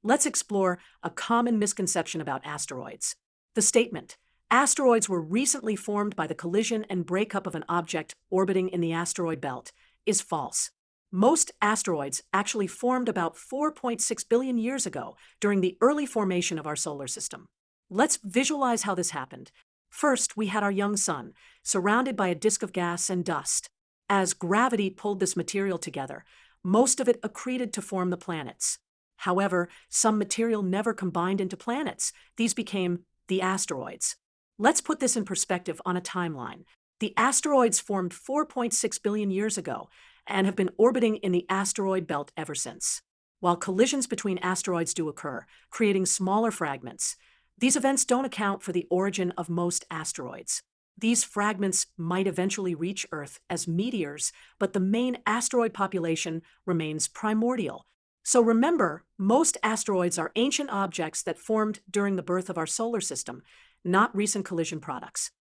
Let's explore a common misconception about asteroids. The statement, asteroids were recently formed by the collision and breakup of an object orbiting in the asteroid belt, is false. Most asteroids actually formed about 4.6 billion years ago during the early formation of our solar system. Let's visualize how this happened. First, we had our young sun, surrounded by a disk of gas and dust. As gravity pulled this material together, most of it accreted to form the planets. However, some material never combined into planets. These became the asteroids. Let's put this in perspective on a timeline. The asteroids formed 4.6 billion years ago and have been orbiting in the asteroid belt ever since. While collisions between asteroids do occur, creating smaller fragments, these events don't account for the origin of most asteroids. These fragments might eventually reach Earth as meteors, but the main asteroid population remains primordial. So remember, most asteroids are ancient objects that formed during the birth of our solar system, not recent collision products.